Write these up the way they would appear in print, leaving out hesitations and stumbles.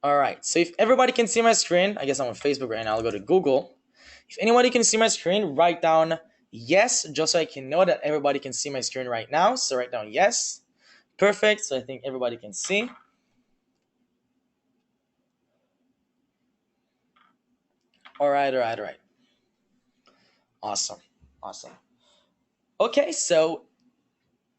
All right, so if everybody can see my screen, I guess I'm on Facebook right now. I'll go to Google. If anybody can see my screen, write down yes, just so I can know that everybody can see my screen right now. So write down yes. Perfect. So I think everybody can see. All right, all right, all right. Awesome, awesome. Okay, so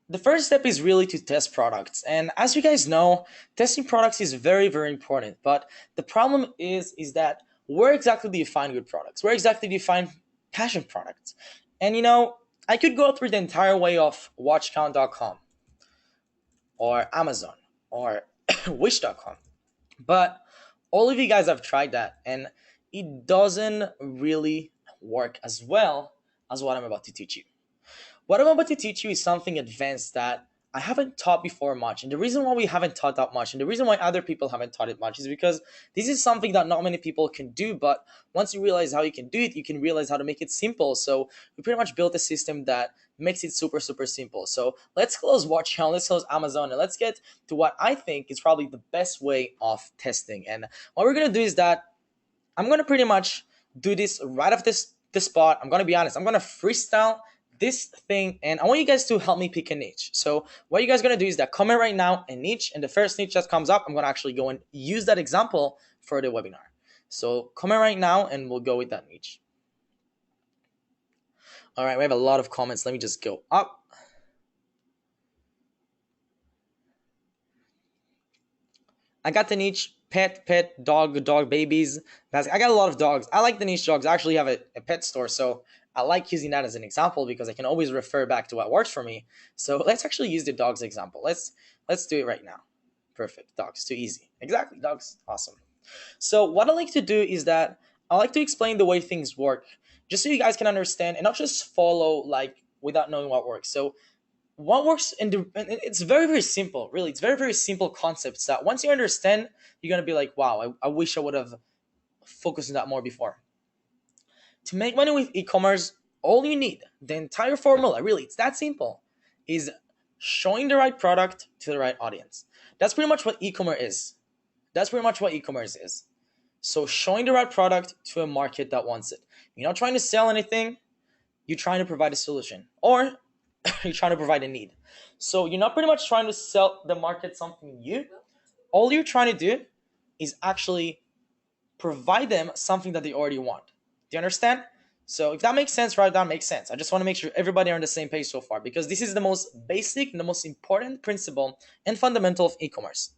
the first step is really to test products. And as you guys know, testing products is very, very important. But the problem is that where exactly do you find good products? Where exactly do you find passion products? And I could go through the entire way of watchcount.com or Amazon or wish.com. But all of you guys have tried that and it doesn't really work as well as what I'm about to teach you. What I'm about to teach you is something advanced that I haven't taught before much. And the reason why we haven't taught that much and the reason why other people haven't taught it much is because this is something that not many people can do. But once you realize how you can do it, you can realize how to make it simple. So we pretty much built a system that makes it super, super simple. So let's close Watch Channel, let's close Amazon, and let's get to what I think is probably the best way of testing. And what we're going to do is that I'm going to pretty much do this right off the spot. I'm going to be honest. I'm going to freestyle this thing and I want you guys to help me pick a niche. So what you guys are going to do is that comment right now a niche, and the first niche that comes up, I'm going to actually go and use that example for the webinar. So comment right now and we'll go with that niche. All right, we have a lot of comments. Let me just go up. I got the niche pet, dog babies. I got a lot of dogs. I like the niche dogs. I actually have a pet store, so I like using that as an example because I can always refer back to what works for me. So let's actually use the dogs example. Let's do it right now. Perfect. Dogs, too easy. Exactly, dogs. Awesome. So what I like to do is that I like to explain the way things work, just so you guys can understand and not just follow like without knowing what works. So what works and it's very, very simple, really. It's very, very simple concepts that once you understand, you're going to be like, wow, I wish I would have focused on that more before. To make money with e-commerce, all you need, the entire formula, really, it's that simple, is showing the right product to the right audience. That's pretty much what e-commerce is. That's pretty much what e-commerce is. So showing the right product to a market that wants it. You're not trying to sell anything, you're trying to provide a solution. Or you're trying to provide a need. So you're not pretty much trying to sell the market something new. All you're trying to do is actually provide them something that they already want. Do you understand? So if that makes sense, right, that makes sense. I just want to make sure everybody are on the same page so far because this is the most basic and the most important principle and fundamental of e-commerce.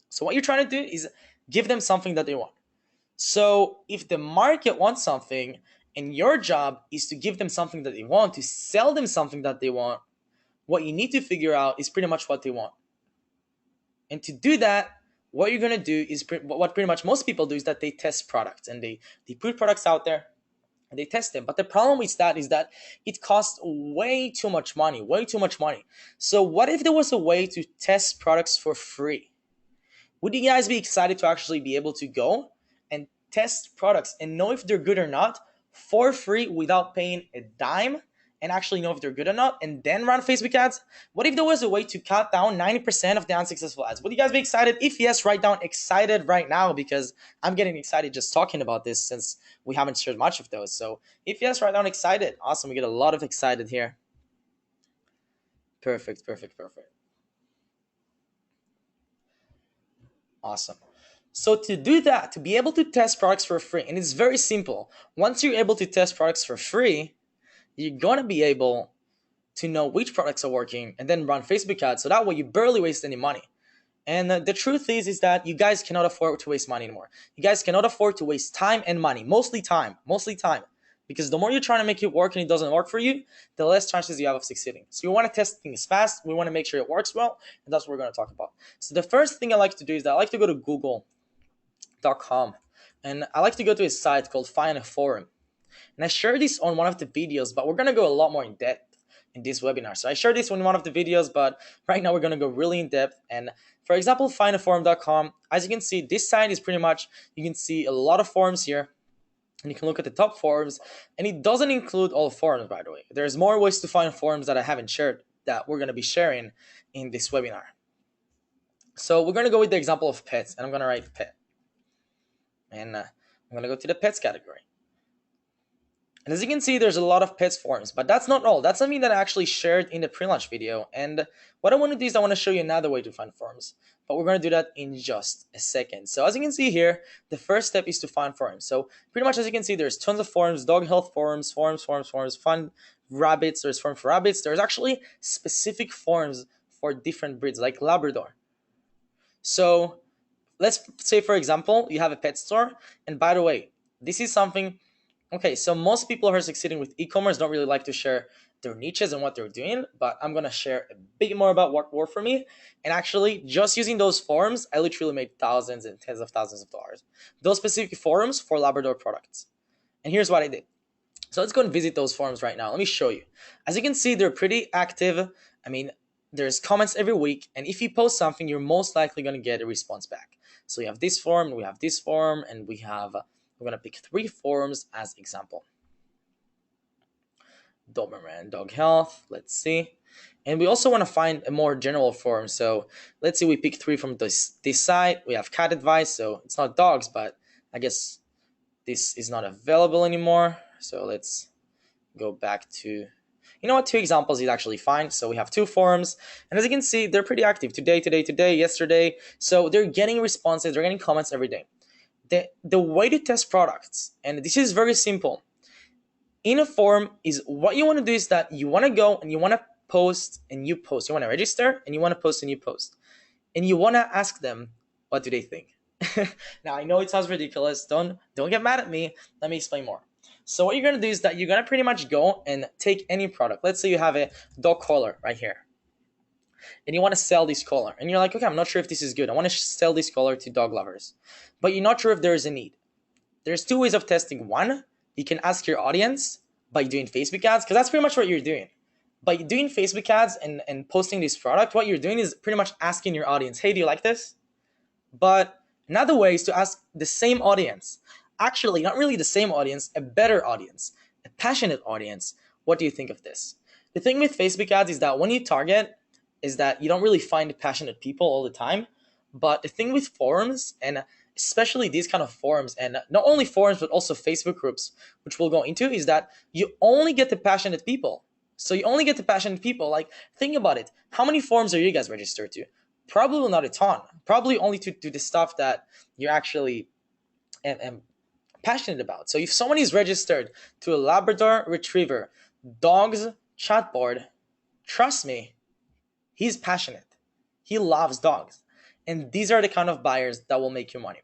So what you're trying to do is give them something that they want. So if the market wants something and your job is to give them something that they want, to sell them something that they want, what you need to figure out is pretty much what they want. And to do that, what you're going to do is what pretty much most people do is that they test products and they put products out there and they test them. But the problem with that is that it costs way too much money, way too much money. So what if there was a way to test products for free? Would you guys be excited to actually be able to go and test products and know if they're good or not for free without paying a dime and actually know if they're good or not and then run Facebook ads? What if there was a way to cut down 90% of the unsuccessful ads? Would you guys be excited? If yes, write down excited right now because I'm getting excited just talking about this since we haven't shared much of those. So if yes, write down excited. Awesome. We get a lot of excited here. Perfect, perfect, perfect. Awesome. So to do that, to be able to test products for free, and it's very simple. Once you're able to test products for free, you're going to be able to know which products are working and then run Facebook ads. So that way you barely waste any money. And the truth is that you guys cannot afford to waste money anymore. You guys cannot afford to waste time and money, mostly time. Because the more you're trying to make it work and it doesn't work for you, the less chances you have of succeeding. So you want to test things fast. We want to make sure it works well. And that's what we're going to talk about. So the first thing I like to do is that I like to go to google.com. And I like to go to a site called Find a Forum. And I shared this on one of the videos, but we're going to go a lot more in depth in this webinar. So I shared this on one of the videos, but right now we're going to go really in depth. And for example, findaforum.com, as you can see, this site is pretty much, you can see a lot of forums here. And you can look at the top forums, and it doesn't include all forums, by the way. There's more ways to find forums that I haven't shared that we're going to be sharing in this webinar. So we're going to go with the example of pets, and I'm going to write pet. and I'm going to go to the pets category. And as you can see, there's a lot of pets forums, but that's not all. That's something that I actually shared in the pre-launch video. And what I want to do is I want to show you another way to find forums, but we're going to do that in just a second. So as you can see here, the first step is to find forums. So pretty much as you can see, there's tons of forums, dog health forums, fun rabbits. There's forums for rabbits. There's actually specific forums for different breeds like Labrador. So let's say, for example, you have a pet store. And by the way, this is something. Okay, so most people who are succeeding with e-commerce don't really like to share their niches and what they're doing, but I'm going to share a bit more about what worked for me. And actually, just using those forums, I literally made thousands and tens of thousands of dollars. Those specific forums for Labrador products. And here's what I did. So let's go and visit those forums right now. Let me show you. As you can see, they're pretty active. I mean, there's comments every week. And if you post something, you're most likely going to get a response back. So we have this forum, we have this forum, and we're going to pick 3 forums as example. Doberman Dog Health, let's see. And we also want to find a more general forum. So let's say we pick 3 from this site. We have cat advice, so it's not dogs, but I guess this is not available anymore. So let's go back to, you know what, 2 examples is actually fine. So we have 2 forums, and as you can see, they're pretty active today, yesterday. So they're getting responses, they're getting comments every day. The way to test products, and this is very simple, in a forum is what you want to do is that you want to go and you want to post and you post. You want to register and you want to post and you post. And you want to ask them, what do they think? Now, I know it sounds ridiculous. Don't get mad at me. Let me explain more. So what you're going to do is that you're going to pretty much go and take any product. Let's say you have a dog collar right here. And you want to sell this collar. And you're like, okay, I'm not sure if this is good. I want to sell this collar to dog lovers. But you're not sure if there is a need. There's 2 ways of testing. One, you can ask your audience by doing Facebook ads, because that's pretty much what you're doing. By doing Facebook ads and posting this product, what you're doing is pretty much asking your audience, hey, do you like this? But another way is to ask the same audience. Actually, not really the same audience, a better audience, a passionate audience. What do you think of this? The thing with Facebook ads is that when you target, is that you don't really find passionate people all the time. But the thing with forums, and especially these kind of forums, and not only forums, but also Facebook groups, which we'll go into, is that you only get the passionate people. So you only get the passionate people. Like, think about it. How many forums are you guys registered to? Probably not a ton. Probably only to the stuff that you're actually passionate about. So if someone is registered to a Labrador Retriever dogs chat board, trust me, he's passionate. He loves dogs. And these are the kind of buyers that will make you money.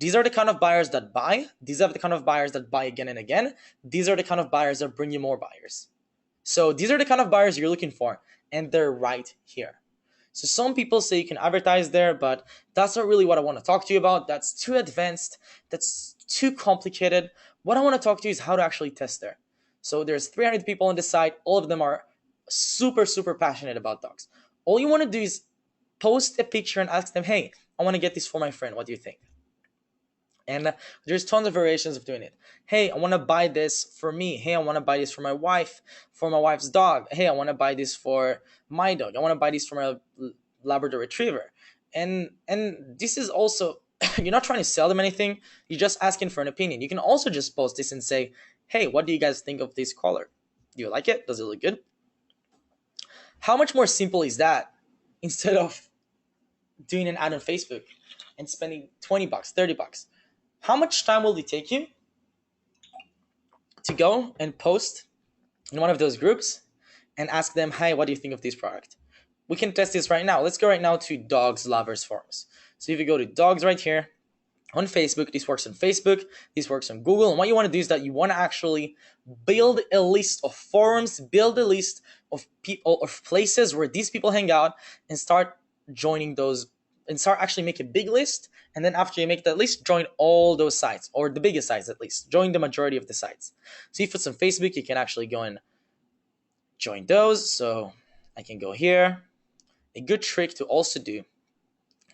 These are the kind of buyers that buy. These are the kind of buyers that buy again and again. These are the kind of buyers that bring you more buyers. So these are the kind of buyers you're looking for, and they're right here. So some people say you can advertise there, but that's not really what I want to talk to you about. That's too advanced. That's too complicated. What I want to talk to you is how to actually test there. So there's 300 people on the site. All of them are super, super passionate about dogs. All you want to do is post a picture and ask them, hey, I want to get this for my friend. What do you think? And there's tons of variations of doing it. Hey, I want to buy this for me. Hey, I want to buy this for my wife, for my wife's dog. Hey, I want to buy this for my dog. I want to buy this for my Labrador Retriever. And this is also, you're not trying to sell them anything. You're just asking for an opinion. You can also just post this and say, hey, what do you guys think of this collar? Do you like it? Does it look good? How much more simple is that instead of doing an ad on Facebook and spending 20 bucks, 30 bucks? How much time will it take you to go and post in one of those groups and ask them, hey, what do you think of this product? We can test this right now. Let's go right now to dogs lovers forums. So if you go to dogs right here on Facebook, this works on Facebook, this works on Google. And what you want to do is that you want to actually build a list of forums, build a list of people, of places where these people hang out, and start joining those, and start actually make a big list. And then after you make that list, join all those sites, or the biggest sites at least. Join the majority of the sites. So if it's on Facebook, you can actually go and join those. So I can go here. A good trick to also do.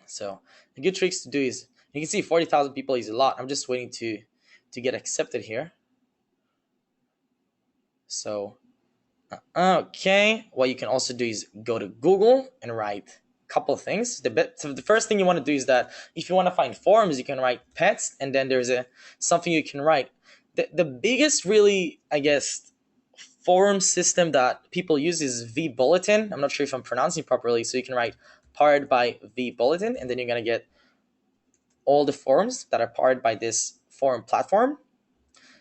So a good trick to do is, you can see 40,000 people is a lot. I'm just waiting to get accepted here. So, okay. What you can also do is go to Google and write couple things. So the first thing you want to do is that if you want to find forums, you can write pets, and then there's a something you can write. The biggest, really, I guess, forum system that people use is vBulletin. I'm not sure if I'm pronouncing properly. So you can write powered by vBulletin, and then you're gonna get all the forums that are powered by this forum platform.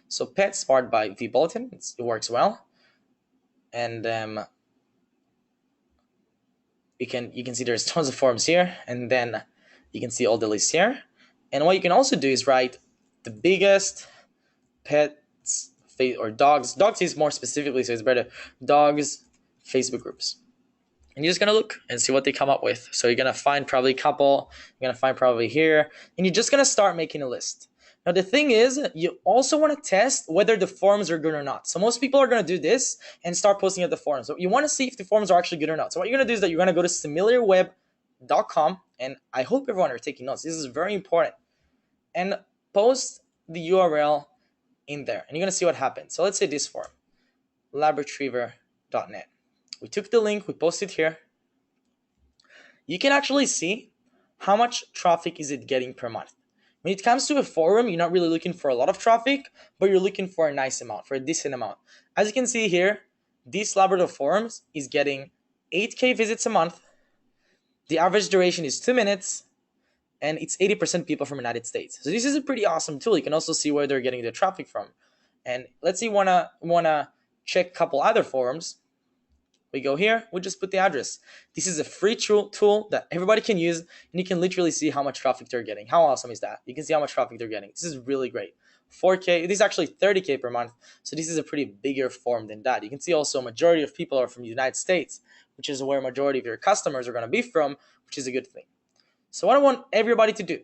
So pets powered by vBulletin, it works well, and you can see there's tons of forums here, and then you can see all the lists here. And what you can also do is write the biggest pets or dogs is more specifically, so it's better, dogs Facebook groups, and you're just gonna look and see what they come up with. So you're gonna find probably a couple, you're gonna find probably here, and you're just gonna start making a list. Now the thing is, you also want to test whether the forums are good or not. So most people are gonna do this and start posting at the forums. So you want to see if the forums are actually good or not. So what you're gonna do is that you're gonna go to similarweb.com, and I hope everyone are taking notes. This is very important, and post the URL in there, and you're gonna see what happens. So let's say this forum, labretriever.net. We took the link, we posted here. You can actually see how much traffic is it getting per month. When it comes to a forum, you're not really looking for a lot of traffic, but you're looking for a nice amount, for a decent amount. As you can see here, this Labrador forums is getting 8K visits a month. The average duration is 2 minutes, and it's 80% people from the United States. So this is a pretty awesome tool. You can also see where they're getting their traffic from. And let's say you wanna check a couple other forums. We go here, we just put the address. This is a free tool that everybody can use, and you can literally see how much traffic they're getting. How awesome is that? You can see how much traffic they're getting. This is really great. 4K, this is actually 30K per month, so this is a pretty bigger form than that. You can see also a majority of people are from the United States, which is where a majority of your customers are gonna be from, which is a good thing. So what I want everybody to do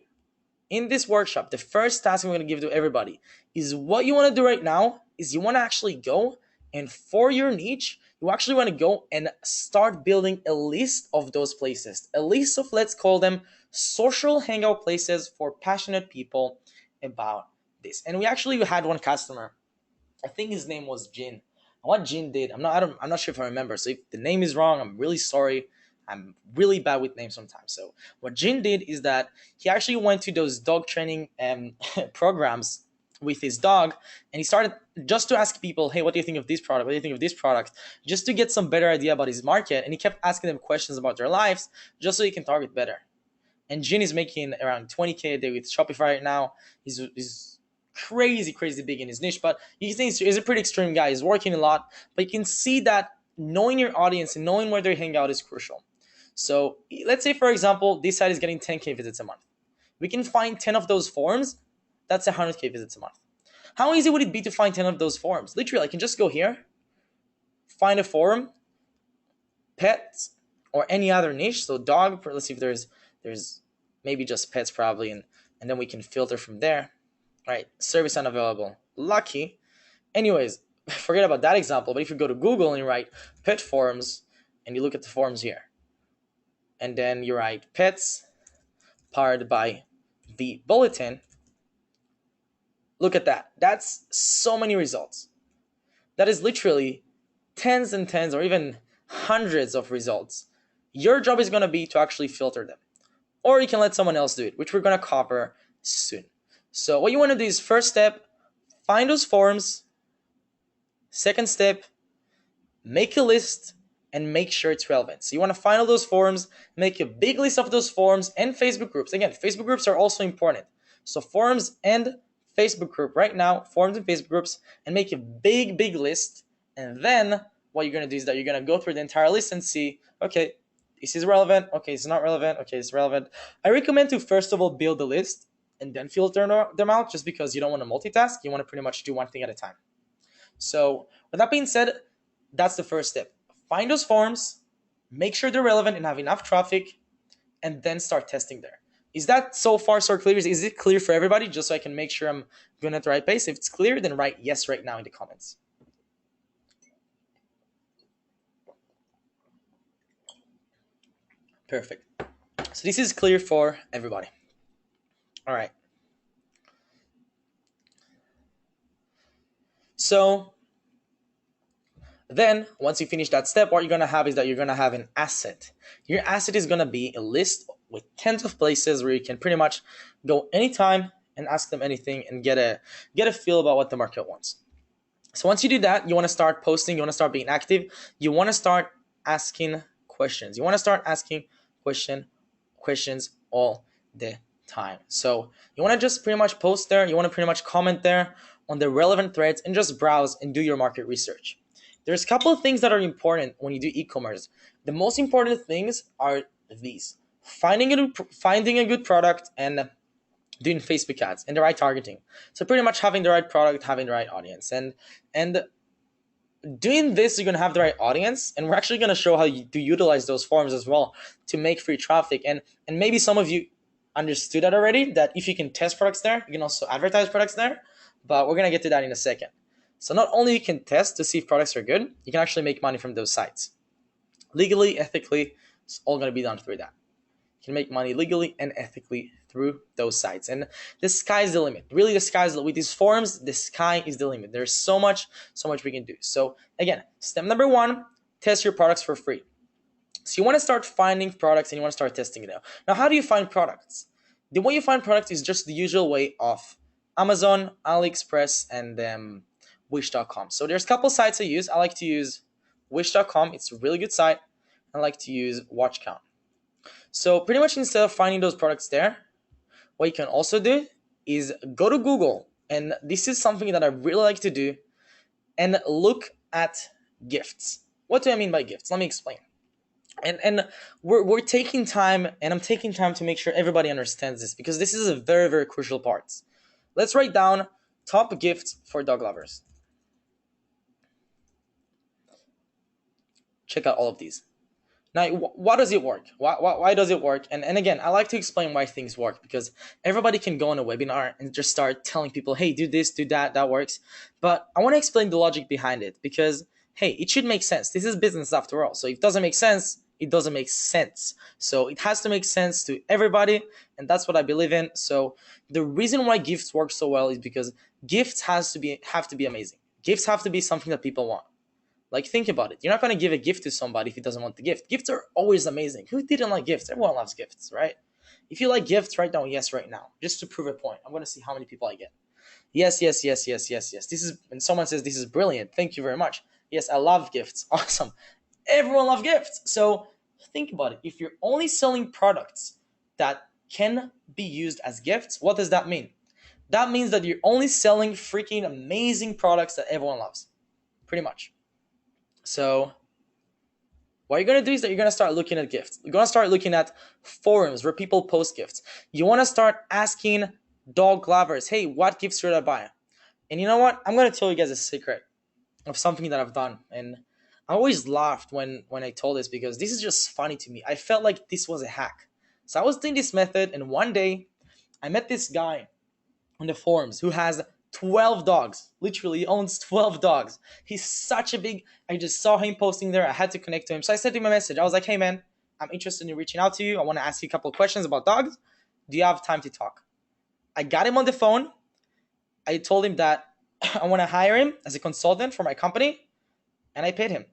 in this workshop, the first task I'm going to give to everybody is what you want to do right now is you want to actually go, and for your niche, you actually want to go and start building a list of those places, a list of, let's call them, social hangout places for passionate people about this. And we actually had one customer, I think his name was Jin. And what Jin did, I'm not sure if I remember. So if the name is wrong, I'm really sorry. I'm really bad with names sometimes. So what Jin did is that he actually went to those dog training programs with his dog, and he started just to ask people, hey, what do you think of this product? What do you think of this product? Just to get some better idea about his market. And he kept asking them questions about their lives just so he can target better. And Jin is making around 20K a day with Shopify right now. He's crazy big in his niche, but you can see he's a pretty extreme guy. He's working a lot, but you can see that knowing your audience and knowing where they hang out is crucial. So let's say, for example, this site is getting 10K visits a month. We can find 10 of those forums. That's 100K visits a month. How easy would it be to find 10 of those forums? Literally, I can just go here, find a forum, pets, or any other niche. So dog, let's see if there's maybe just pets probably, and then we can filter from there. Right, service unavailable. Lucky. Anyways, forget about that example, but if you go to Google and you write pet forums, and you look at the forums here, and then you write pets powered by vBulletin, look at that. That's so many results. That is literally tens and tens or even hundreds of results. Your job is going to be to actually filter them. Or you can let someone else do it, which we're going to cover soon. So what you want to do is, first step, find those forums. Second step, make a list and make sure it's relevant. So you want to find all those forums, make a big list of those forums and Facebook groups. Again, Facebook groups are also important. So forums and Facebook group right now, forums and Facebook groups, and make a big list. And then what you're going to do is that you're going to go through the entire list and see, okay, this is relevant. Okay, it's not relevant. Okay, it's relevant. I recommend to first of all build the list and then filter them out, just because you don't want to multitask. You want to pretty much do one thing at a time. So with that being said, that's the first step. Find those forums, make sure they're relevant and have enough traffic, and then start testing there. Is that so far so clear? Is it clear for everybody? Just so I can make sure I'm going at the right pace. If it's clear, then write yes right now in the comments. Perfect. So this is clear for everybody. All right. So Then once you finish that step, what you're going to have is that you're going to have an asset. Your asset is going to be a list with tens of places where you can pretty much go anytime and ask them anything and get a feel about what the market wants. So once you do that, you want to start posting, you want to start being active, you want to start asking questions. You want to start asking questions all the time. So you want to just pretty much post there, you want to pretty much comment there on the relevant threads and just browse and do your market research. There's a couple of things that are important when you do e-commerce. The most important things are these: finding a good product and doing Facebook ads and the right targeting. So pretty much having the right product, having the right audience, and doing this, you're gonna have the right audience. And we're actually gonna show how you to utilize those forms as well to make free traffic. And maybe some of you understood that already. That if you can test products there, you can also advertise products there. But we're gonna get to that in a second. So not only you can test to see if products are good, you can actually make money from those sites. Legally, ethically, it's all gonna be done through that. You can make money legally and ethically through those sites. And the sky's the limit. Really, the sky's with these forums, the sky is the limit. There's so much we can do. So again, step number one, test your products for free. So you want to start finding products and you want to start testing it out. Now, how do you find products? The way you find products is just the usual way of Amazon, AliExpress, and Wish.com. So there's a couple sites I use. I like to use Wish.com. It's a really good site. I like to use Watch Count. So pretty much instead of finding those products there, what you can also do is go to Google. And this is something that I really like to do, and look at gifts. What do I mean by gifts? Let me explain. And we're taking time, and I'm taking time to make sure everybody understands this, because this is a very, very crucial part. Let's write down top gifts for dog lovers. Check out all of these. Now, why does it work? Why does it work? And again, I like to explain why things work, because everybody can go on a webinar and just start telling people, hey, do this, do that, that works. But I want to explain the logic behind it, because, hey, it should make sense. This is business after all. So if it doesn't make sense, it doesn't make sense. So it has to make sense to everybody, and that's what I believe in. So the reason why gifts work so well is because gifts have to be amazing. Gifts have to be something that people want. Like, think about it. You're not going to give a gift to somebody if he doesn't want the gift. Gifts are always amazing. Who didn't like gifts? Everyone loves gifts, right? If you like gifts, write down yes right now, just to prove a point. I'm going to see how many people I get. Yes, yes, yes, yes, yes, yes. This is, and someone says, this is brilliant. Thank you very much. Yes, I love gifts. Awesome. Everyone loves gifts. So think about it. If you're only selling products that can be used as gifts, what does that mean? That means that you're only selling freaking amazing products that everyone loves. Pretty much. So what you're going to do is that you're going to start looking at gifts. You're going to start looking at forums where people post gifts. You want to start asking dog lovers, hey, what gifts should I buy? And you know what? I'm going to tell you guys a secret of something that I've done. And I always laughed when I told this, because this is just funny to me. I felt like this was a hack. So I was doing this method, and one day I met this guy on the forums who has 12 dogs. Literally, he owns 12 dogs. He's such a big... I just saw him posting there. I had to connect to him. So I sent him a message. I was like, hey, man, I'm interested in reaching out to you. I want to ask you a couple of questions about dogs. Do you have time to talk? I got him on the phone. I told him that I want to hire him as a consultant for my company, and I paid him.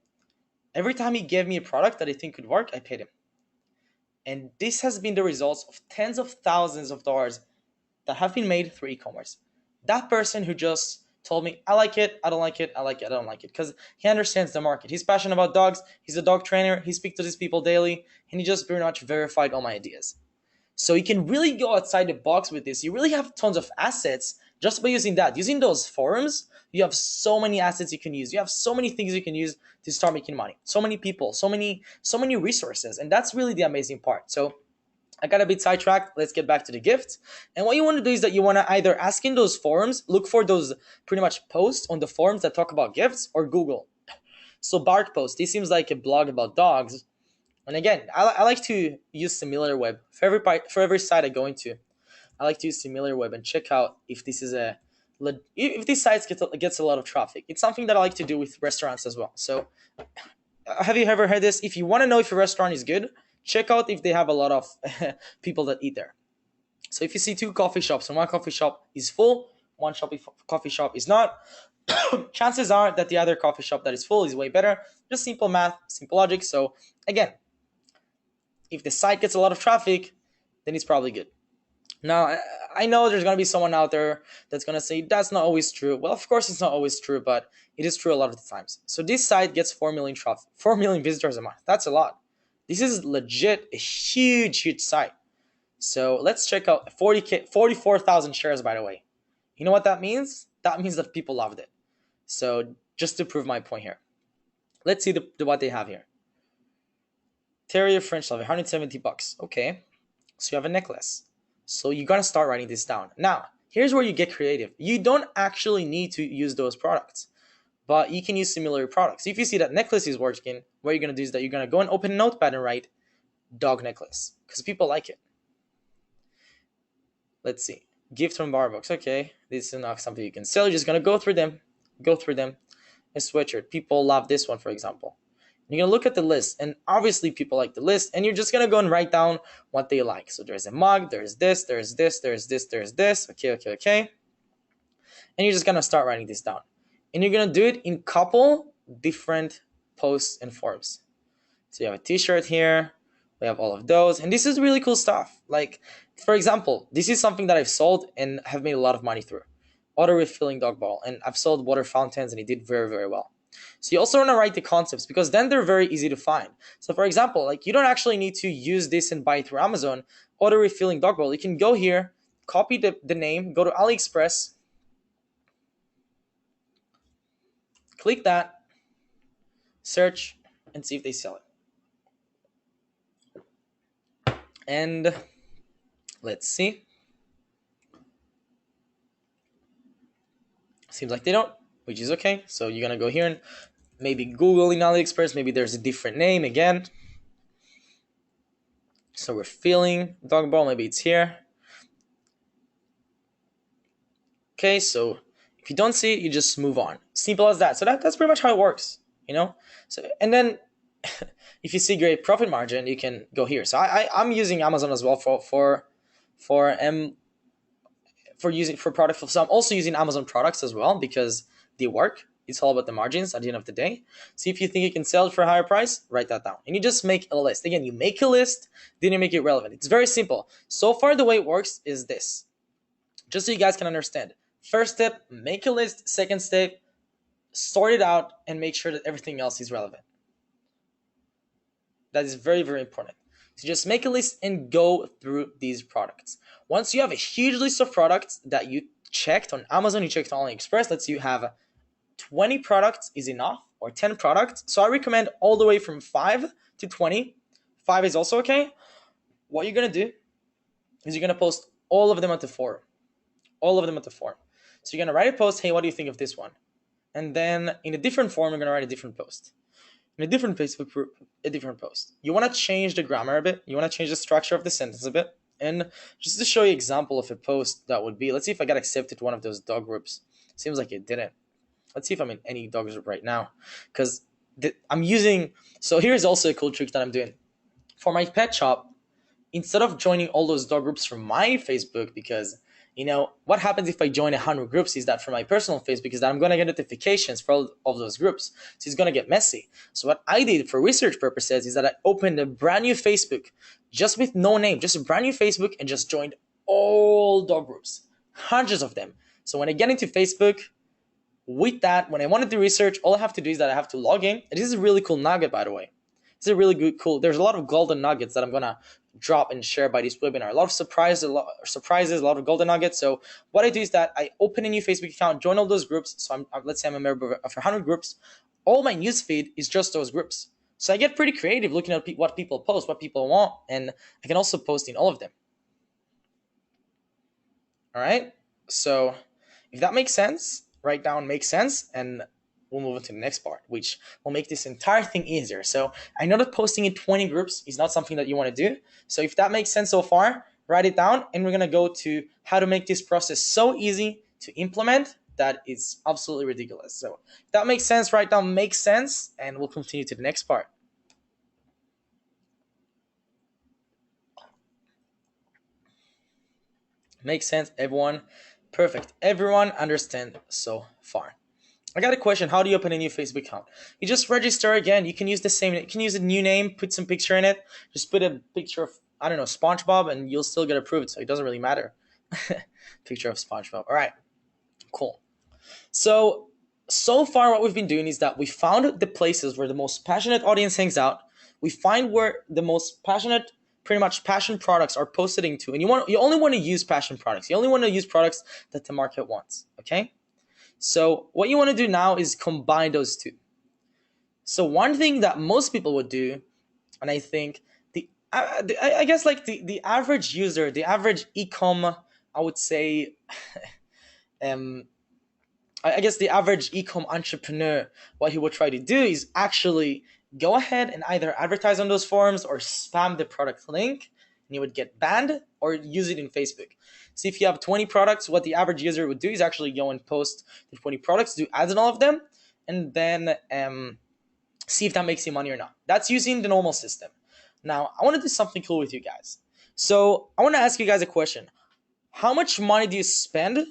Every time he gave me a product that I think could work, I paid him. And this has been the results of tens of thousands of dollars that have been made through e-commerce. That person who just told me, I like it, I don't like it, I like it, I don't like it, because he understands the market. He's passionate about dogs. He's a dog trainer. He speaks to these people daily, and he just pretty much verified all my ideas. So you can really go outside the box with this. You really have tons of assets just by using that. Using those forums, you have so many assets you can use. You have so many things you can use to start making money. So many people, so many resources, and that's really the amazing part. So I got a bit sidetracked. Let's get back to the gift. And what you want to do is that you want to either ask in those forums, look for those pretty much posts on the forums that talk about gifts, or Google. So Bark Post, this seems like a blog about dogs. And again, I like to use SimilarWeb for every site I go into. I like to use SimilarWeb and check out if this is if these sites gets a lot of traffic. It's something that I like to do with restaurants as well. So have you ever heard this? If you want to know if a restaurant is good, check out if they have a lot of people that eat there. So if you see two coffee shops and one coffee shop is full, one coffee shop is not, chances are that the other coffee shop that is full is way better. Just simple math, simple logic. So again, if the site gets a lot of traffic, then it's probably good. Now, I know there's going to be someone out there that's going to say that's not always true. Well, of course it's not always true, but it is true a lot of the times. So this site gets 4 million traffic, 4 million visitors a month. That's a lot. This is legit a huge, huge site. So let's check out 44,000 shares, by the way. You know what that means? That means that people loved it. So just to prove my point here, let's see what they have here. Terrier French Love, 170 bucks. Okay, so you have a necklace. So you gotta start writing this down. Now, here's where you get creative. You don't actually need to use those products, but you can use similar products. If you see that necklace is working, what you're gonna do is that you're gonna go and open a notepad and write dog necklace because people like it. Let's see. Gift from Barbox. Okay, this is not something you can sell. You're just gonna go through them. A sweatshirt. People love this one, for example. You're gonna look at the list, and obviously people like the list, and you're just gonna go and write down what they like. So there's a mug, there's this, there's this, there's this, there's this. Okay. And you're just gonna start writing this down. And you're gonna do it in couple different posts and forms. So you have a t-shirt here, we have all of those, and this is really cool stuff. Like, for example, this is something that I've sold and have made a lot of money through. Auto refilling dog bottle, and I've sold water fountains and it did very, very well. So you also want to write the concepts because then they're very easy to find. So for example, like you don't actually need to use this and buy it through Amazon, auto refilling dog bottle. You can go here, copy the name, go to AliExpress, click that, search, and see if they sell it. And let's see. Seems like they don't, which is okay. So you're gonna go here and maybe Google in AliExpress. Maybe there's a different name again. So we're filling dog ball. Maybe it's here. Okay, so if you don't see it, you just move on. Simple as that. So that's pretty much how it works, you know. So and then if you see great profit margin, you can go here. So I'm using Amazon as well for using for products. So I'm also using Amazon products as well because they work. It's all about the margins at the end of the day. So if you think you can sell it for a higher price, write that down. And you just make a list. Again, you make a list, then you make it relevant. It's very simple. So far, the way it works is this. Just so you guys can understand. First step, make a list. Second step, sort it out and make sure that everything else is relevant. That is very, very important. So just make a list and go through these products. Once you have a huge list of products that you checked on Amazon, you checked on AliExpress, let's say you have 20 products is enough or 10 products. So I recommend all the way from 5 to 20. 5 is also okay. What you're going to do is you're going to post all of them at the forum. All of them at the forum. So you're going to write a post, hey, what do you think of this one? And then in a different form, you're going to write a different post. In a different Facebook group, a different post. You want to change the grammar a bit. You want to change the structure of the sentence a bit. And just to show you an example of a post that would be, let's see if I got accepted to one of those dog groups. Seems like it didn't. Let's see if I'm in any dog group right now. Because I'm using, so here's also a cool trick that I'm doing. For my pet shop, instead of joining all those dog groups from my Facebook, because what happens if I join 100 groups is that for my personal Facebook is that I'm going to get notifications for all of those groups. So it's going to get messy. So what I did for research purposes is that I opened a brand new Facebook just with no name, just a brand new Facebook and just joined all dog groups, hundreds of them. So when I get into Facebook, with that, when I want to do research, all I have to do is that I have to log in. And this is a really cool nugget, by the way. It's a really good, cool. There's a lot of golden nuggets that I'm going to drop and share by this webinar. A lot of surprises, a lot of golden nuggets. So what I do is that I open a new Facebook account, join all those groups. So let's say I'm a member of 100 groups. All my newsfeed is just those groups. So I get pretty creative looking at what people post, what people want, and I can also post in all of them. All right. So if that makes sense, write down makes sense, and we'll move on to the next part, which will make this entire thing easier. So I know that posting in 20 groups is not something that you want to do. So if that makes sense so far, write it down, and we're going to go to how to make this process so easy to implement that it's absolutely ridiculous. So if that makes sense, write down makes sense, and we'll continue to the next part. Makes sense, everyone? Perfect. Everyone understand so far. I got a question. How do you open a new Facebook account? You just register again. You can use the same. You can use a new name. Put some picture in it. Just put a picture of, I don't know, SpongeBob, and you'll still get approved. So it doesn't really matter. Picture of SpongeBob. All right, cool. So far, what we've been doing is that we found the places where the most passionate audience hangs out. We find where the most passionate, pretty much passion products are posted into, and you only want to use passion products. You only want to use products that the market wants. Okay. So what you want to do now is combine those two. So one thing that most people would do, and I think I guess like the average user, the average ecom, I would say, um, I guess the average ecom entrepreneur, what he would try to do is actually go ahead and either advertise on those forums or spam the product link, and you would get banned, or use it in Facebook. See, if you have 20 products, what the average user would do is actually go and post the 20 products, do ads on all of them, and then see if that makes you money or not. That's using the normal system. Now, I want to do something cool with you guys. So I want to ask you guys a question. How much money do you spend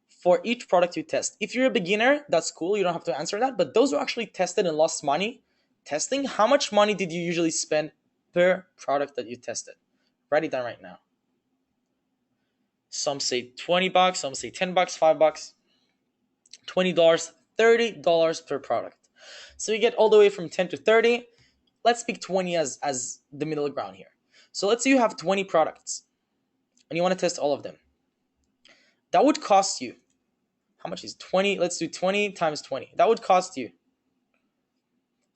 for each product you test? If you're a beginner, that's cool. You don't have to answer that. But those who actually tested and lost money testing, how much money did you usually spend per product that you tested? Write it down right now. Some say 20 bucks, some say 10 bucks, 5 bucks, $20, $30 per product. So you get all the way from 10 to 30. Let's pick 20 as the middle ground here. So let's say you have 20 products and you want to test all of them. That would cost you, how much is 20? Let's do 20 times 20. That would cost you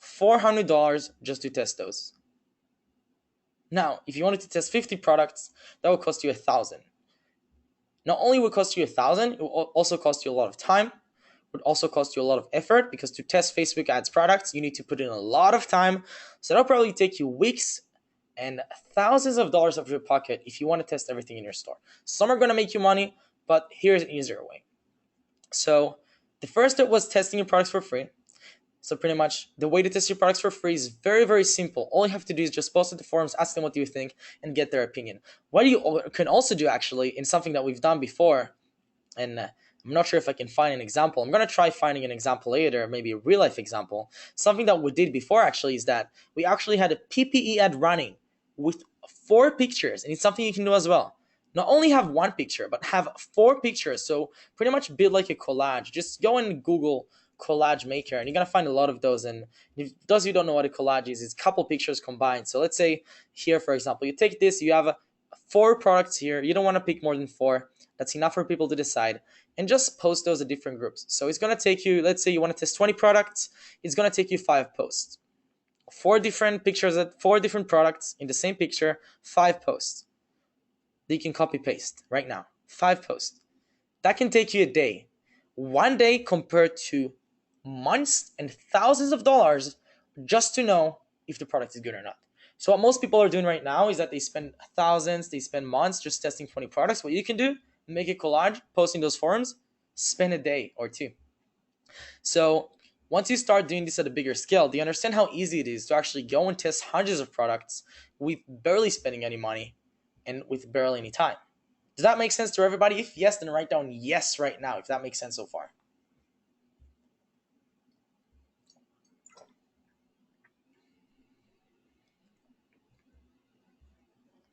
$400 just to test those. Now, if you wanted to test 50 products, that would cost you $1,000. Not only would it cost you $1,000, it will also cost you a lot of time. It would also cost you a lot of effort, because to test Facebook ads products, you need to put in a lot of time. So that'll probably take you weeks and thousands of dollars of your pocket if you want to test everything in your store. Some are going to make you money, but here's an easier way. So the first step was testing your products for free. So pretty much the way to test your products for free is very, very simple. All you have to do is just post at the forums, ask them what you think, and get their opinion. What you can also do, actually, in something that we've done before, and I'm not sure if I can find an example. I'm going to try finding an example later, maybe a real life example. Something that we did before, actually, is that we actually had a PPE ad running with 4 pictures, and it's something you can do as well. Not only have 1 picture, but have 4 pictures. So pretty much build like a collage. Just go and Google collage maker, and you're going to find a lot of those. And if those of you don't know what a collage is, it's a couple pictures combined. So let's say here, for example, you take this, you have 4 products here. You don't want to pick more than 4. That's enough for people to decide, and just post those at different groups. So it's going to take you, let's say you want to test 20 products, it's going to take you 5 posts. 4 different pictures at 4 different products in the same picture, 5 posts. That you can copy paste right now. 5 posts. That can take you a day. 1 day compared to months and thousands of dollars just to know if the product is good or not. So what most people are doing right now is that they spend thousands, they spend months just testing 20 products. What you can do, make a collage, posting those forums, spend a day or 2. So once you start doing this at a bigger scale, do you understand how easy it is to actually go and test hundreds of products with barely spending any money and with barely any time? Does that make sense to everybody? If yes, then write down yes right now, if that makes sense so far.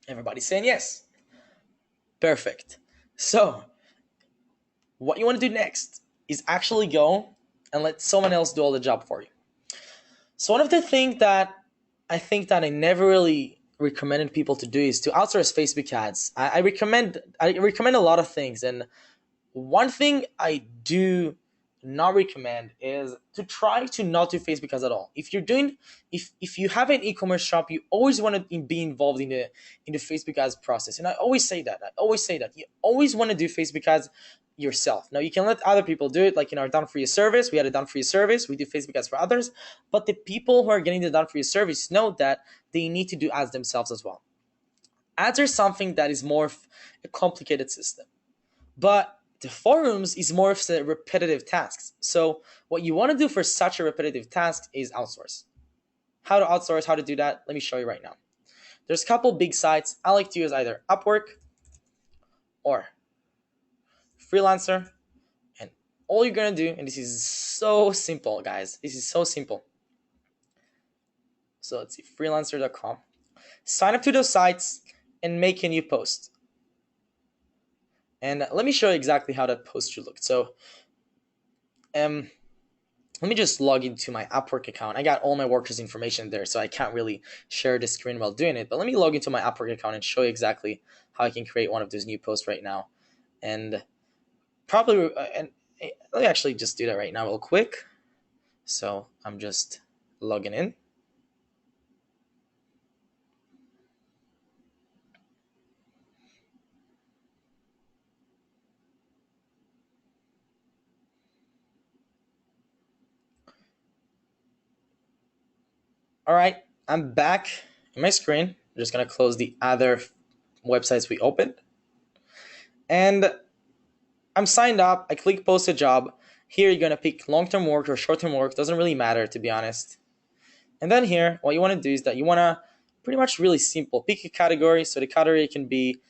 Everybody's saying yes. Perfect. So what you want to do next is actually go and let someone else do all the job for you. So one of the things that I think that I never really recommended people to do is to outsource Facebook ads. I recommend a lot of things, and one thing I do not recommend is to try to not do Facebook ads at all. If you have an e-commerce shop, you always want to be involved in the Facebook ads process. And I always say that. You always want to do Facebook ads yourself. Now you can let other people do it, like in our done for you service. We had a done for you service. We do Facebook ads for others, but the people who are getting the done for you service know that they need to do ads themselves as well. Ads are something that is more of a complicated system, but the forums is more of the repetitive tasks. So what you want to do for such a repetitive task is outsource. How to outsource, how to do that, let me show you right now. There's a couple big sites. I like to use either Upwork or Freelancer, and all you're gonna do, and this is so simple, guys. This is so simple. So let's see, freelancer.com. Sign up to those sites and make a new post. And let me show you exactly how that post should look. So let me just log into my Upwork account. I got all my workers' information there, so I can't really share the screen while doing it. But let me log into my Upwork account and show you exactly how I can create one of those new posts right now. And probably, let me actually just do that right now real quick. So I'm just logging in. All right, I'm back in my screen. I'm just gonna close the other websites we opened. And I'm signed up. I click post a job. Here you're gonna pick long-term work or short-term work. Doesn't really matter, to be honest. And then here, what you want to do is that you want to pretty much really simple. Pick a category. So the category can be,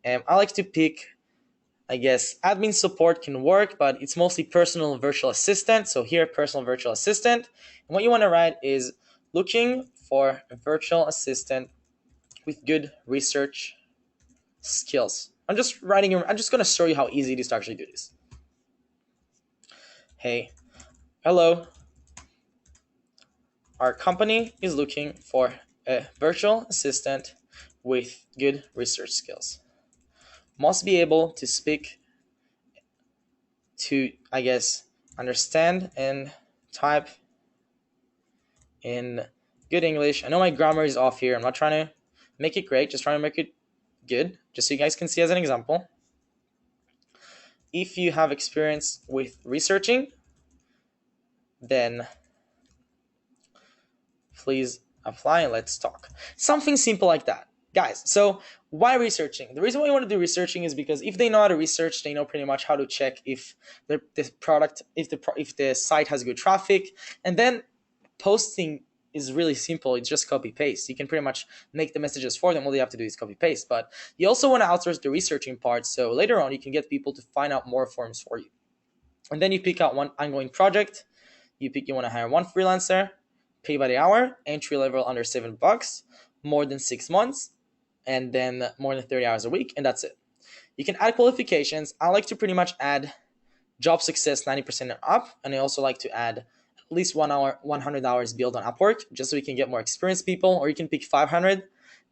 I like to pick, I guess, admin support can work, but it's mostly personal virtual assistant. So here, personal virtual assistant. And what you want to write is looking for a virtual assistant with good research skills. I'm just going to show you how easy it is to actually do this. Hey, hello. Our company is looking for a virtual assistant with good research skills. Must be able to speak, to, I guess, understand and type in good English. I know my grammar is off here. I'm not trying to make it great, just trying to make it good, just so you guys can see as an example. If you have experience with researching, then please apply and let's talk. Something simple like that. Guys, so why researching? The reason why you want to do researching is because if they know how to research, they know pretty much how to check if the product, if the site has good traffic, and then posting is really simple. It's just copy paste. You can pretty much make the messages for them. All they have to do is copy paste. But you also want to outsource the researching part, so later on you can get people to find out more forms for you. And then you pick out one ongoing project. You want to hire one freelancer, pay by the hour, entry level under $7, more than 6 months, and then more than 30 hours a week, and that's it. You can add qualifications. I like to pretty much add job success 90% and up, and I also like to add at least 100 hours built on Upwork, just so we can get more experienced people, or you can pick 500.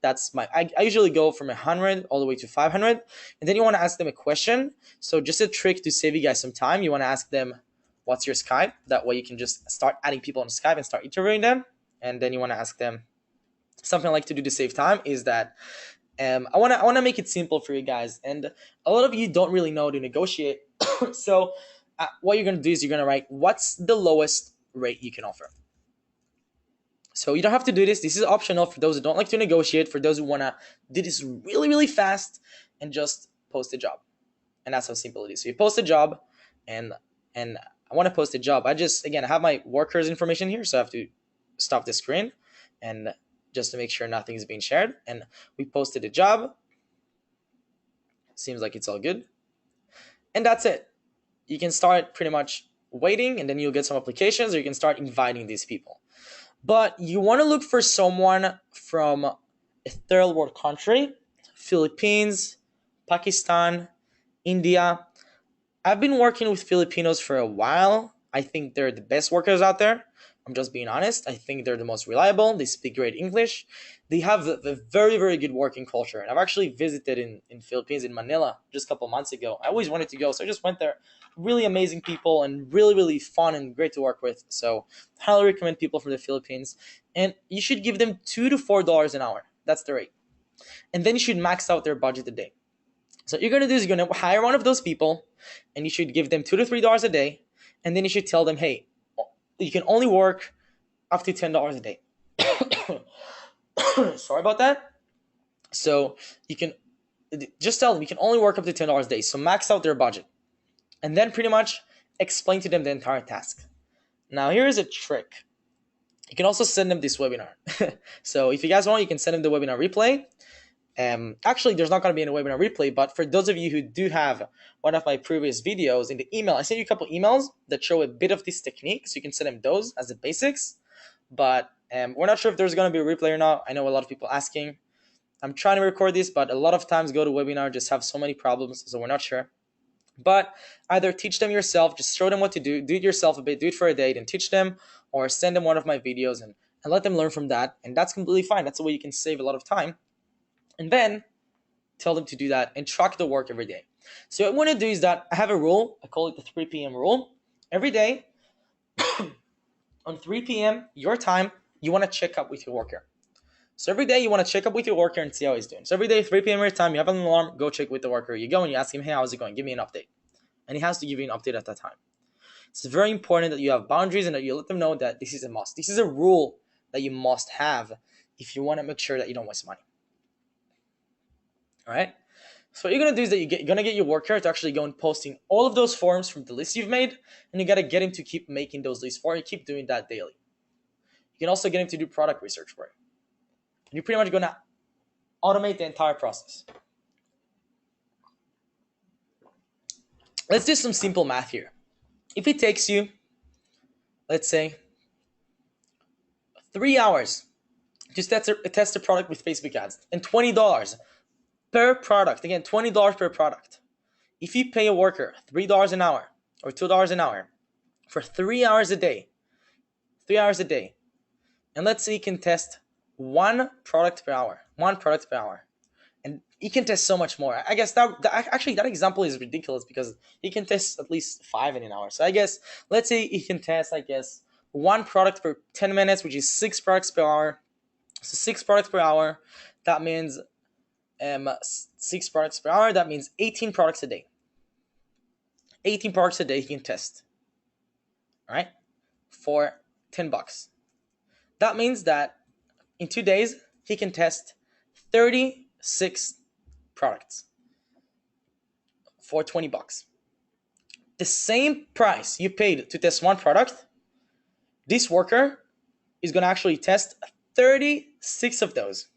That's I usually go from 100 all the way to 500, and then you want to ask them a question. So just a trick to save you guys some time, you want to ask them, what's your Skype? That way you can just start adding people on Skype and start interviewing them. And then you want to ask them something I like to do to save time is that I want to make it simple for you guys. And a lot of you don't really know to negotiate. So what you're going to do is you're going to write, what's the lowest rate you can offer? So you don't have to do this. This is optional for those who don't like to negotiate, for those who want to do this really, really fast and just post a job. And that's how simple it is. So you post a job, and I want to post a job. I have my workers information here, so I have to stop the screen and just to make sure nothing is being shared. And we posted a job. Seems like it's all good. And that's it. You can start pretty much waiting, and then you'll get some applications, or you can start inviting these people. But you want to look for someone from a third world country, Philippines, Pakistan, India. I've been working with Filipinos for a while. I think they're the best workers out there. I'm just being honest. I think they're the most reliable. They speak great English. They have a very, very good working culture. And I've actually visited in Philippines, in Manila, just a couple months ago. I always wanted to go, so I just went there. Really amazing people and really, really fun and great to work with. So highly recommend people from the Philippines. And you should give them $2 to $4 an hour. That's the rate. And then you should max out their budget a day. So what you're going to do is you're going to hire one of those people, and you should give them $2 to $3 a day. And then you should tell them, hey, you can only work up to $10 a day. Sorry about that. So you can just tell them you can only work up to $10 a day. So max out their budget. And then pretty much explain to them the entire task. Now here's a trick. You can also send them this webinar. So if you guys want, you can send them the webinar replay. Actually, there's not going to be any webinar replay, but for those of you who do have one of my previous videos in the email, I sent you a couple emails that show a bit of this technique, so you can send them those as the basics. But we're not sure if there's going to be a replay or not. I know a lot of people asking. I'm trying to record this, but a lot of times go to webinar just have so many problems, so we're not sure. But either teach them yourself, just show them what to do it yourself a bit, do it for a day, then teach them, or send them one of my videos and let them learn from that. And that's completely fine. That's the way you can save a lot of time. And then tell them to do that and track the work every day. So what I want to do is that I have a rule. I call it the 3 p.m. rule. Every day on 3 p.m. your time, you want to check up with your worker. So every day you want to check up with your worker and see how he's doing. So every day, 3 p.m. your time, you have an alarm, go check with the worker. You go and you ask him, hey, how's it going? Give me an update. And he has to give you an update at that time. It's very important that you have boundaries and that you let them know that this is a must. This is a rule that you must have if you want to make sure that you don't waste money. All right. So what you're going to do is that you're going to get your worker to actually go and posting all of those forms from the list you've made, and you got to get him to keep making those lists for you. Keep doing that daily. You can also get him to do product research for you. And you're pretty much going to automate the entire process. Let's do some simple math here. If it takes you, let's say, 3 hours to test a product with Facebook ads and $20 per product, again, $20 per product. If you pay a worker $3 an hour or $2 an hour for 3 hours a day, and let's say you can test one product per hour, and he can test so much more. I guess that example is ridiculous because he can test at least 5 in an hour. So I guess let's say he can test, one product per 10 minutes, which is 6 products per hour. So 6 products per hour, that means 6 products per hour. That means 18 products a day. 18 products a day he can test. All right, for $10. That means that in 2 days he can test 36 products for $20. The same price you paid to test one product, this worker is going to actually test 36 of those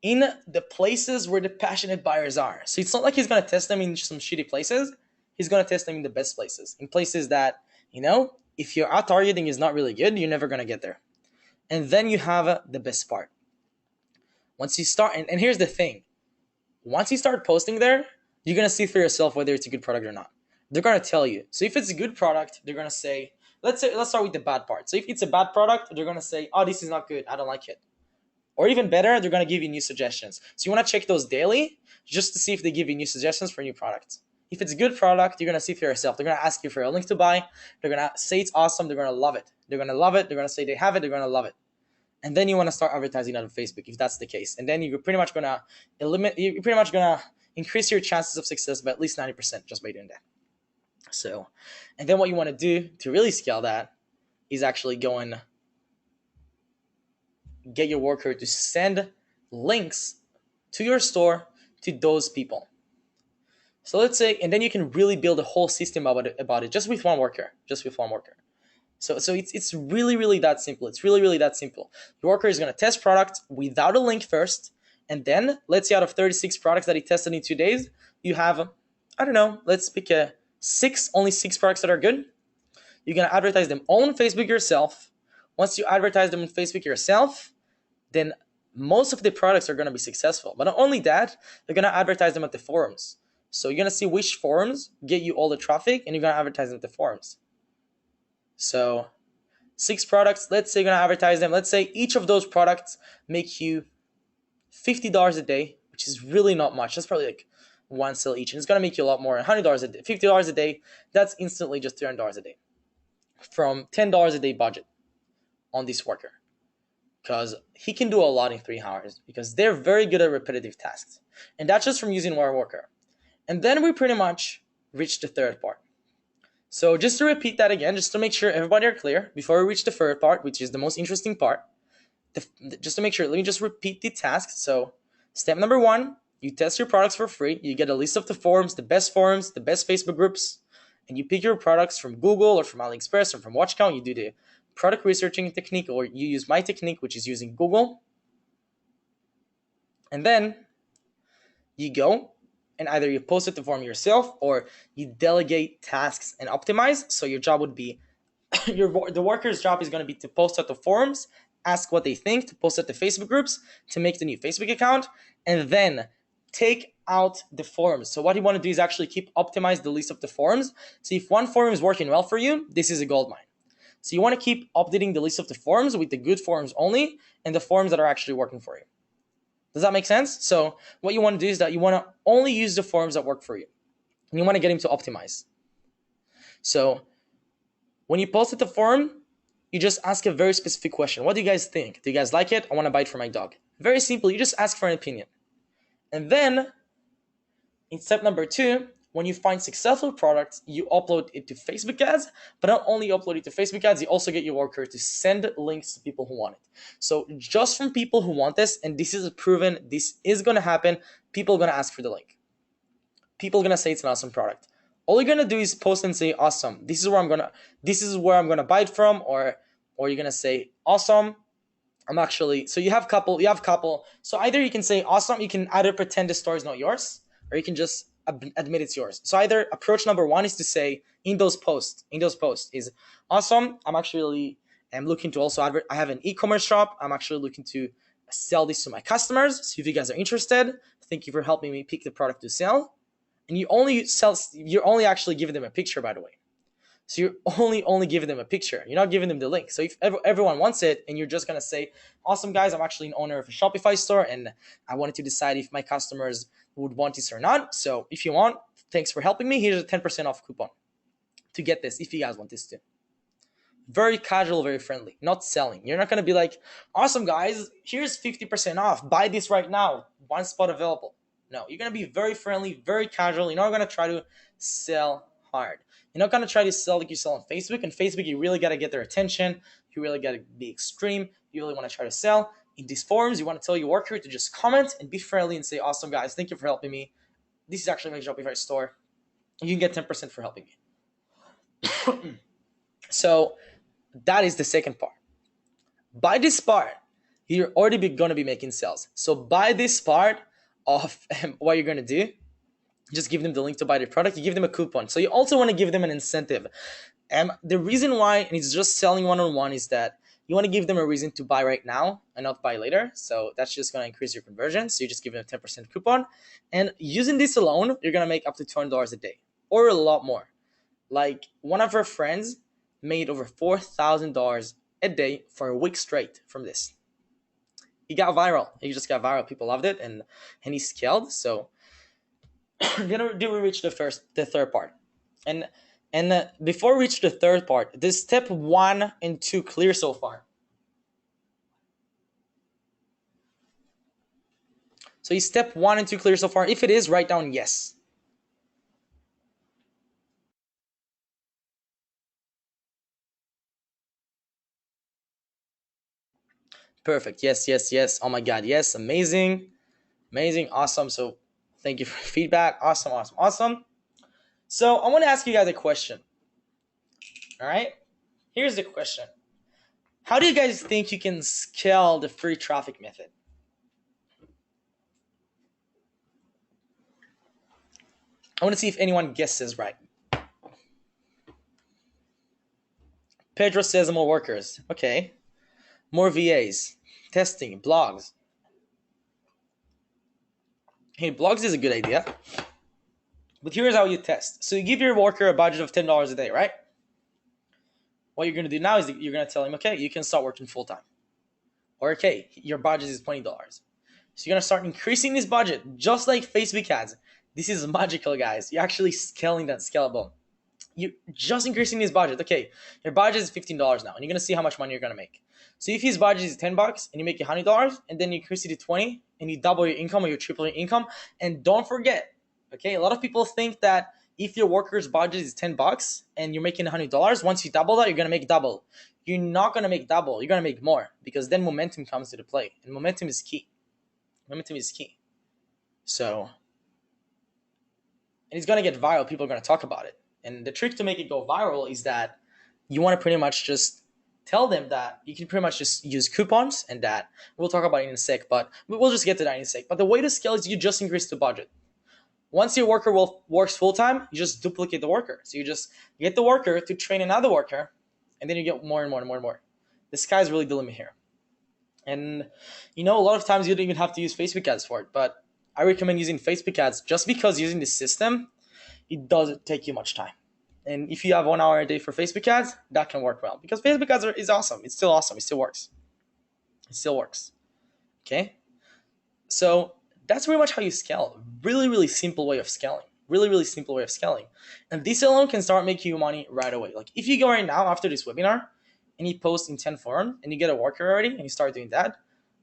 in the places where the passionate buyers are. So it's not like he's going to test them in some shitty places. He's going to test them in the best places, in places that, if your ad targeting is not really good, you're never going to get there. And then you have the best part. Once you start, and here's the thing, once you start posting there, you're going to see for yourself whether it's a good product or not. They're going to tell you. So if it's a good product, they're going to say, let's start with the bad part. So if it's a bad product, they're going to say, oh, this is not good, I don't like it. Or even better, they're going to give you new suggestions. So you want to check those daily just to see if they give you new suggestions for new products. If it's a good product, you're going to see for yourself. They're going to ask you for a link to buy. They're going to say it's awesome. They're going to love it. They're going to say they have it. They're going to love it. And then you want to start advertising that on Facebook if that's the case. And then you're pretty much going to increase your chances of success by at least 90% just by doing that. So, and then what you want to do to really scale that is actually go and get your worker to send links to your store to those people. So let's say, and then you can really build a whole system about it just with one worker. So it's really, really that simple. Your worker is going to test products without a link first. And then let's say out of 36 products that he tested in 2 days, you have, let's pick only 6 products that are good. You're going to advertise them on Facebook yourself. Once you advertise them on Facebook yourself, then most of the products are going to be successful. But not only that, you're going to advertise them at the forums. So you're going to see which forums get you all the traffic, and you're going to advertise them at the forums. So 6 products, let's say you're going to advertise them. Let's say each of those products make you $50 a day, which is really not much. That's probably like 1 sale each. And it's going to make you a lot more, $100 a day, $50 a day. That's instantly just $300 a day from $10 a day budget on this worker. Because he can do a lot in 3 hours because they're very good at repetitive tasks. And that's just from using one worker. And then we pretty much reach the third part. So just to repeat that again, just to make sure everybody are clear, before we reach the third part, which is the most interesting part, just to make sure, let me just repeat the tasks. So step number 1, you test your products for free. You get a list of the best Facebook groups, and you pick your products from Google or from AliExpress or from WatchCount. You do the product researching technique, or you use my technique, which is using Google. And then you go and either you post it to form yourself or you delegate tasks and optimize. So your job would be the worker's job is going to be to post at the forums, ask what they think, to post at the Facebook groups, to make the new Facebook account, and then take out the forums. So what you want to do is actually keep optimize the list of the forums. So if one forum is working well for you, this is a gold mine. So you want to keep updating the list of the forums with the good forums only and the forums that are actually working for you. Does that make sense? So what you want to do is that you want to only use the forums that work for you. And you want to get them to optimize. So when you post at the forum, you just ask a very specific question. What do you guys think? Do you guys like it? I want to buy it for my dog. Very simple. You just ask for an opinion. And then in step number 2, when you find successful products, you upload it to Facebook ads, but not only upload it to Facebook ads, you also get your worker to send links to people who want it. So just from people who want this, and this is proven, this is going to happen, people are going to ask for the link. People are going to say it's an awesome product. All you're going to do is post and say, awesome, this is where I'm going to buy it from, or you're going to say, awesome, I'm actually, so you have couple. So either you can say, awesome, you can either pretend the store is not yours, or you can just admit it's yours. So either approach number 1 is to say in those posts is, awesome, I'm looking to also I have an e-commerce shop. I'm actually looking to sell this to my customers. So if you guys are interested, thank you for helping me pick the product to sell. And you're only actually giving them a picture, by the way. So you're only giving them a picture. You're not giving them the link. So if everyone wants it and you're just going to say, awesome, guys, I'm actually an owner of a Shopify store and I wanted to decide if my customers would want this or not. So if you want, thanks for helping me. Here's a 10% off coupon to get this if you guys want this too. Very casual, very friendly, not selling. You're not going to be like, awesome, guys, here's 50% off. Buy this right now. One spot available. No, you're going to be very friendly, very casual. You're not going to try to sell hard. You're not going to try to sell like you sell on Facebook. And Facebook, you really got to get their attention. You really got to be extreme. You really want to try to sell. In these forums, you want to tell your worker to just comment and be friendly and say, awesome, guys, thank you for helping me. This is actually my Shopify store. You can get 10% for helping me. So that is the second part. By this part, you're already going to be making sales. So by this part of what you're going to do, just give them the link to buy the product. You give them a coupon. So you also want to give them an incentive. The reason why, and it's just selling one-on-one, is that you want to give them a reason to buy right now and not buy later. So that's just going to increase your conversion. So you just give them a 10% coupon. And using this alone, you're going to make up to $200 a day or a lot more. Like one of our friends made over $4,000 a day for a week straight from this. He got viral. He just got viral. People loved it, and he scaled. So then we reach the third part, and before we reach the third part, this step 1 and 2 clear so far? So is step 1 and 2 clear so far? If it is, write down yes. Perfect. Yes. Oh my God. Yes. Amazing. Awesome. So thank you for feedback. Awesome. So I want to ask you guys a question. All right. Here's the question. How do you guys think you can scale the free traffic method? I want to see if anyone guesses right. Pedro says more workers. Okay. More VAs. Testing. Blogs. Hey, blogs is a good idea. But here's how you test. So you give your worker a budget of $10 a day, right? What you're going to do now is you're going to tell him, okay, you can start working full time. Or, okay, your budget is $20. So you're going to start increasing this budget, just like Facebook ads. This is magical, guys. You're actually scaling that scalable. You just increasing his budget. Okay, your budget is $15 now, and you're gonna see how much money you're gonna make. So if his budget is $10 and you make $100, and then you increase it to 20, and you double your income or you triple your income, and don't forget, okay, a lot of people think that if your worker's budget is $10 and you're making $100, once you double that, you're gonna make double. You're not gonna make double. You're gonna make more because then momentum comes to the play, and momentum is key. So, and it's gonna get viral. People are gonna talk about it. And the trick to make it go viral is that you want to pretty much just tell them that you can pretty much just use coupons, and that we'll talk about it in a sec, but we'll just get to that in a sec. But the way to scale is you just increase the budget. Once your worker works full time, you just duplicate the worker. So you just get the worker to train another worker, and then you get more and more and more and more. The sky's really the limit here. And a lot of times you don't even have to use Facebook ads for it, but I recommend using Facebook ads just because using the system, it doesn't take you much time. And if you have 1 hour a day for Facebook ads, that can work well, because Facebook ads is awesome. It's still awesome. It still works. It still works. Okay. So that's pretty much how you scale. Really, really simple way of scaling. Really, really simple way of scaling. And this alone can start making you money right away. Like if you go right now after this webinar and you post in 10 forums and you get a worker already and you start doing that,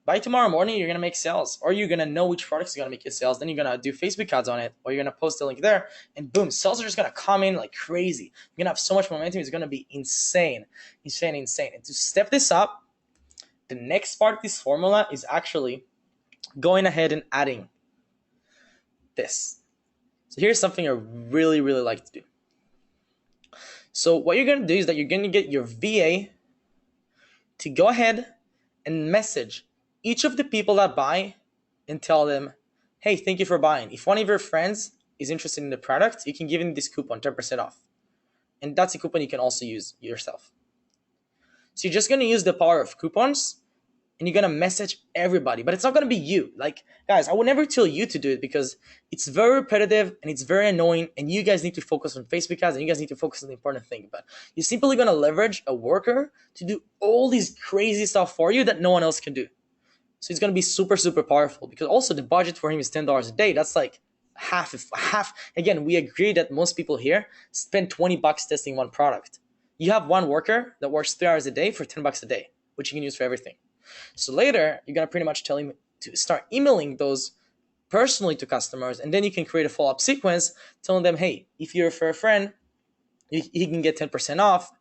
by tomorrow morning, you're going to make sales, or you're going to know which products are going to make you sales. Then you're going to do Facebook ads on it, or you're going to post a link there, and boom, sales are just going to come in like crazy. You're going to have so much momentum. It's going to be insane, insane, insane. And to step this up, the next part of this formula is actually going ahead and adding this. So here's something I really, really like to do. So what you're going to do is that you're going to get your VA to go ahead and message each of the people that buy and tell them, hey, thank you for buying. If one of your friends is interested in the product, you can give them this coupon, 10% off. And that's a coupon you can also use yourself. So you're just going to use the power of coupons, and you're going to message everybody, but it's not going to be you. Like, guys, I would never tell you to do it because it's very repetitive and it's very annoying, and you guys need to focus on Facebook ads, and you guys need to focus on the important thing. But you're simply going to leverage a worker to do all these crazy stuff for you that no one else can do. So it's going to be super, super powerful, because also the budget for him is $10 a day. That's like half. Again, we agree that most people here spend $20 testing one product. You have one worker that works 3 hours a day for $10 a day, which you can use for everything. So later, you're going to pretty much tell him to start emailing those personally to customers, and then you can create a follow-up sequence telling them, hey, if you refer a friend, he can get 10% off,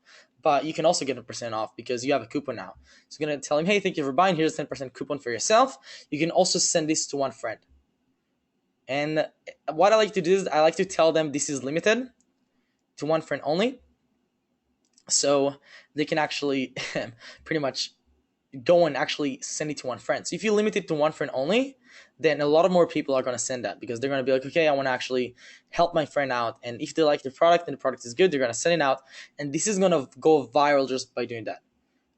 but you can also get 10% off because you have a coupon now. So you're going to tell him, hey, thank you for buying. Here's a 10% coupon for yourself. You can also send this to one friend. And what I like to do is I like to tell them this is limited to one friend only. So they can actually pretty much go and actually send it to one friend. So if you limit it to one friend only, then a lot of more people are going to send that, because they're going to be like, okay, I want to actually help my friend out. And if they like the product and the product is good, they're going to send it out. And this is going to go viral just by doing that.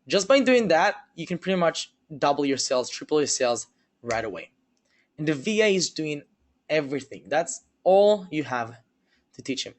Just by doing that, you can pretty much double your sales, triple your sales right away. And the VA is doing everything. That's all you have to teach him.